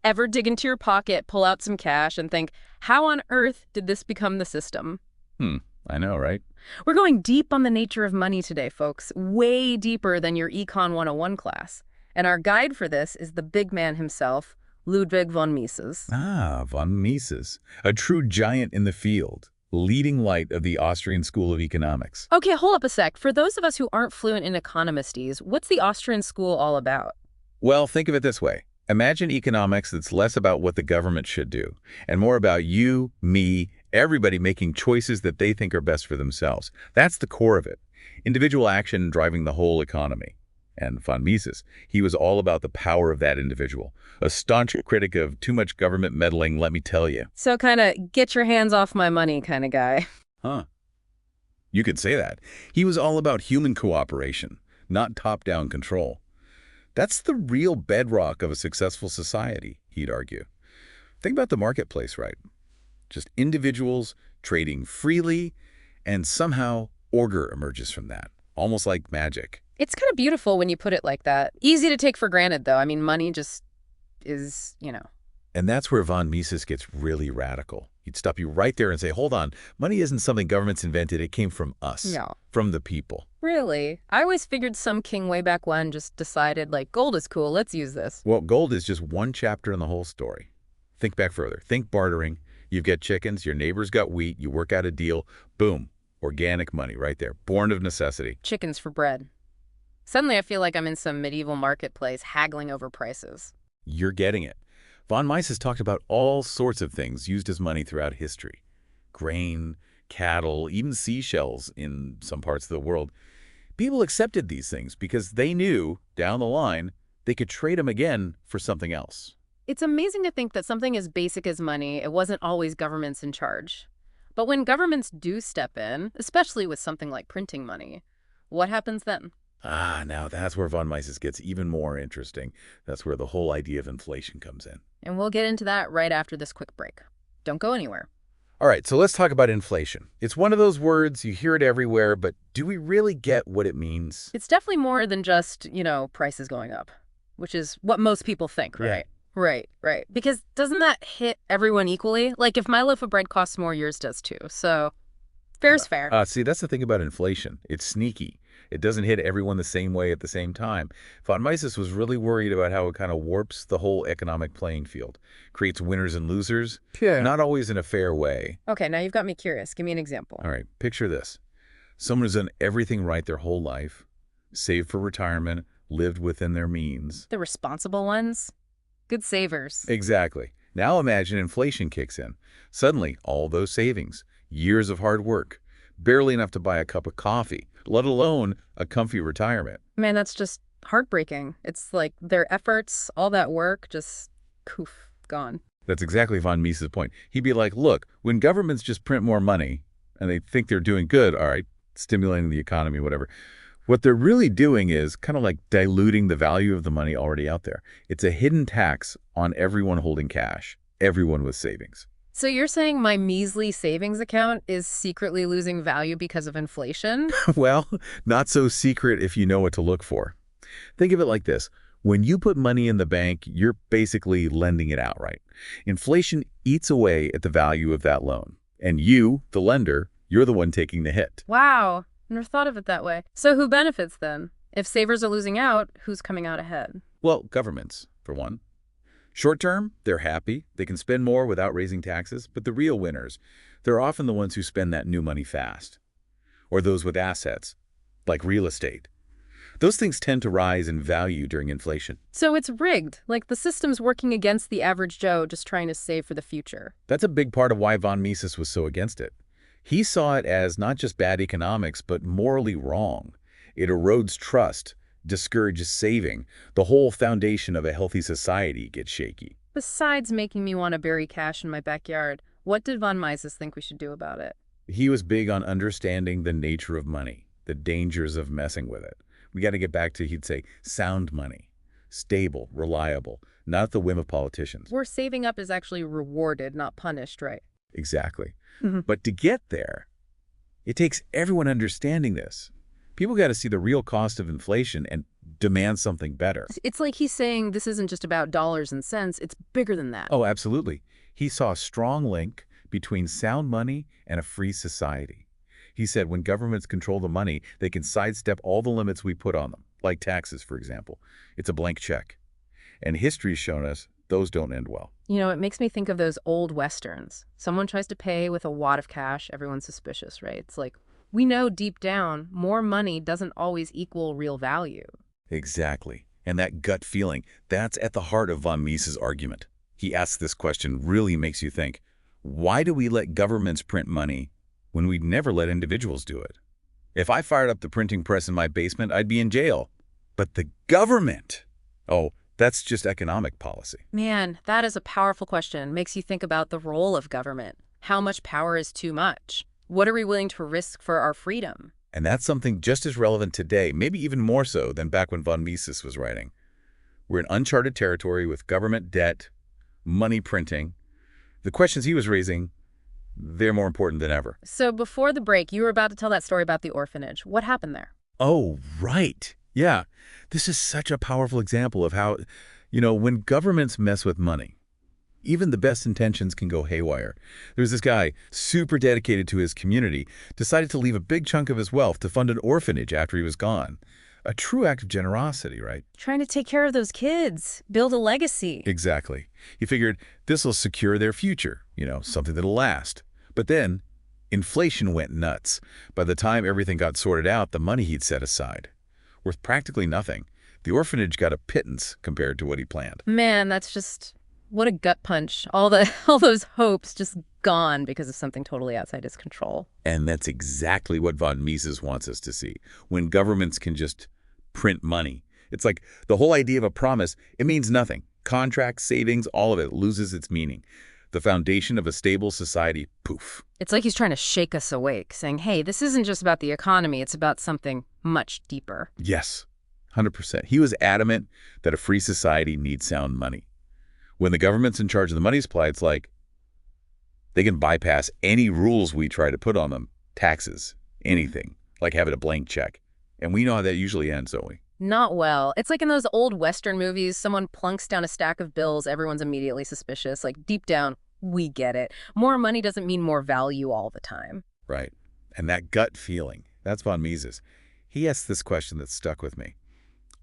Ever dig into your pocket, pull out some cash, and think, how on earth did this become the system? Hmm, I know, right? We're going deep on the nature of money today, folks, way deeper than your Econ 101 class. And our guide for this is the big man himself, Ludwig von Mises. Ah, von Mises, a true giant in the field, leading light of the Austrian School of Economics. Okay, hold up a sec. For those of us who aren't fluent in economistese, what's the Austrian school all about? Well, think of it this way. Imagine economics that's less about what the government should do and more about you, me, everybody making choices that they think are best for themselves. That's the core of it. Individual action driving the whole economy. And von Mises, he was all about the power of that individual. A staunch critic of too much government meddling, let me tell you. So kind of get your hands off my money kind of guy. Huh. You could say that. He was all about human cooperation, not top-down control. That's the real bedrock of a successful society, he'd argue. Think about the marketplace, right? Just individuals trading freely, and somehow order emerges from that, almost like magic. It's kind of beautiful when you put it like that. Easy to take for granted, though. I mean, money just is. And that's where von Mises gets really radical. He'd stop you right there and say, hold on, money isn't something governments invented, it came from us, Yeah. from the people. Really? I always figured some king way back when just decided, like, gold is cool, let's use this. Well, gold is just one chapter in the whole story. Think back further. Think bartering. You've got chickens, your neighbor's got wheat, you work out a deal, boom, organic money right there, born of necessity. Chickens for bread. Suddenly I feel like I'm in some medieval marketplace haggling over prices. You're getting it. Von Mises talked about all sorts of things used as money throughout history. Grain, cattle, even seashells in some parts of the world. People accepted these things because they knew, down the line, they could trade them again for something else. It's amazing to think that something as basic as money, it wasn't always governments in charge. But when governments do step in, especially with something like printing money, what happens then? Ah, now that's where von Mises gets even more interesting. That's where the whole idea of inflation comes in. And we'll get into that right after this quick break. Don't go anywhere. All right, so let's talk about inflation. It's one of those words, you hear it everywhere, but do we really get what it means? It's definitely more than just, prices going up, which is what most people think, right? Right. Because doesn't that hit everyone equally? Like if my loaf of bread costs more, yours does too. So fair's fair. See, that's the thing about inflation. It's sneaky. It doesn't hit everyone the same way at the same time. Von Mises was really worried about how it kind of warps the whole economic playing field, creates winners and losers, not always in a fair way. Okay, now you've got me curious. Give me an example. All right, picture this. Someone who's done everything right their whole life, saved for retirement, lived within their means. The responsible ones? Good savers. Exactly. Now imagine inflation kicks in. Suddenly, all those savings, years of hard work, barely enough to buy a cup of coffee, let alone a comfy retirement. Man, that's just heartbreaking. It's like their efforts, all that work, just poof, gone. That's exactly von Mises' point. He'd be like, look, when governments just print more money and they think they're doing good, all right, stimulating the economy, whatever, what they're really doing is kind of like diluting the value of the money already out there. It's a hidden tax on everyone holding cash, everyone with savings. So you're saying my measly savings account is secretly losing value because of inflation? Well, not so secret if you know what to look for. Think of it like this. When you put money in the bank, you're basically lending it out, right? Inflation eats away at the value of that loan. And you, the lender, you're the one taking the hit. Wow. Never thought of it that way. So who benefits then? If savers are losing out, who's coming out ahead? Well, governments, for one. Short term, they're happy. They can spend more without raising taxes. But the real winners, they're often the ones who spend that new money fast. Or those with assets, like real estate. Those things tend to rise in value during inflation. So it's rigged, like the system's working against the average Joe just trying to save for the future. That's a big part of why von Mises was so against it. He saw it as not just bad economics, but morally wrong. It erodes trust, discourages saving. The whole foundation of a healthy society gets shaky. Besides making me want to bury cash in my backyard, what did von Mises think we should do about it? He was big on understanding the nature of money, the dangers of messing with it. We got to get back to, he'd say, sound money. Stable, reliable, not at the whim of politicians. Where saving up is actually rewarded, not punished, right? Exactly. But to get there, it takes everyone understanding this. People got to see the real cost of inflation and demand something better. It's like he's saying this isn't just about dollars and cents, it's bigger than that. Oh, absolutely. He saw a strong link between sound money and a free society. He said when governments control the money, they can sidestep all the limits we put on them, like taxes, for example. It's a blank check. And history's shown us those don't end well. It makes me think of those old Westerns. Someone tries to pay with a wad of cash, everyone's suspicious, right? It's like, we know deep down, more money doesn't always equal real value. Exactly. And that gut feeling, that's at the heart of von Mises' argument. He asks this question really makes you think, why do we let governments print money when we'd never let individuals do it? If I fired up the printing press in my basement, I'd be in jail. But the government, oh, that's just economic policy. Man, that is a powerful question. Makes you think about the role of government. How much power is too much? What are we willing to risk for our freedom? And that's something just as relevant today, maybe even more so than back when von Mises was writing. We're in uncharted territory with government debt, money printing. The questions he was raising, they're more important than ever. So before the break, you were about to tell that story about the orphanage. What happened there? Oh, right. Yeah. This is such a powerful example of how, when governments mess with money, even the best intentions can go haywire. There's this guy, super dedicated to his community, decided to leave a big chunk of his wealth to fund an orphanage after he was gone. A true act of generosity, right? Trying to take care of those kids, build a legacy. Exactly. He figured this will secure their future, something that'll last. But then, inflation went nuts. By the time everything got sorted out, the money he'd set aside, worth practically nothing. The orphanage got a pittance compared to what he planned. Man, that's just, what a gut punch. All those hopes just gone because of something totally outside his control. And that's exactly what von Mises wants us to see. When governments can just print money. It's like the whole idea of a promise, it means nothing. Contracts, savings, all of it loses its meaning. The foundation of a stable society, poof. It's like he's trying to shake us awake, saying, hey, this isn't just about the economy, it's about something much deeper. Yes, 100%. He was adamant that a free society needs sound money. When the government's in charge of the money supply, it's like they can bypass any rules we try to put on them. Taxes, anything, like having a blank check. And we know how that usually ends, don't we? Not well. It's like in those old Western movies, someone plunks down a stack of bills, everyone's immediately suspicious. Like, deep down, we get it. More money doesn't mean more value all the time. Right. And that gut feeling, that's von Mises. He asked this question that stuck with me.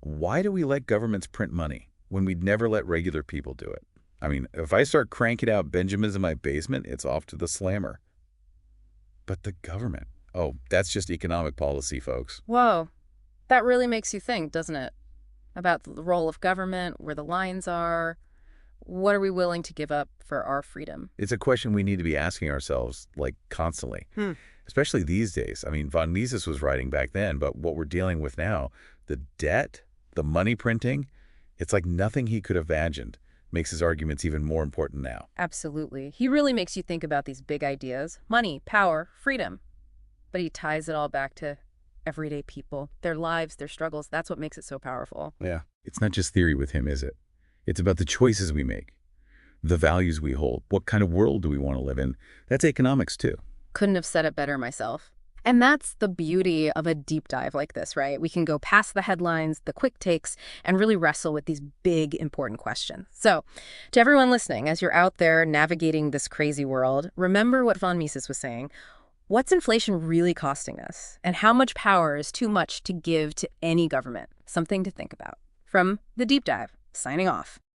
Why do we let governments print money when we'd never let regular people do it? I mean, if I start cranking out Benjamins in my basement, it's off to the slammer. But the government, oh, that's just economic policy, folks. Whoa. That really makes you think, doesn't it? About the role of government, where the lines are. What are we willing to give up for our freedom? It's a question we need to be asking ourselves, constantly. Especially these days. I mean, von Mises was writing back then, but what we're dealing with now, the debt, the money printing, it's like nothing he could have imagined. Makes his arguments even more important now. Absolutely. He really makes you think about these big ideas. Money, power, freedom. But he ties it all back to everyday people, their lives, their struggles. That's what makes it so powerful. Yeah. It's not just theory with him, is it? It's about the choices we make, the values we hold. What kind of world do we want to live in? That's economics, too. Couldn't have said it better myself. And that's the beauty of a deep dive like this, right? We can go past the headlines, the quick takes, and really wrestle with these big, important questions. So, to everyone listening, as you're out there navigating this crazy world, remember what von Mises was saying. What's inflation really costing us? And how much power is too much to give to any government? Something to think about. From The Deep Dive, signing off.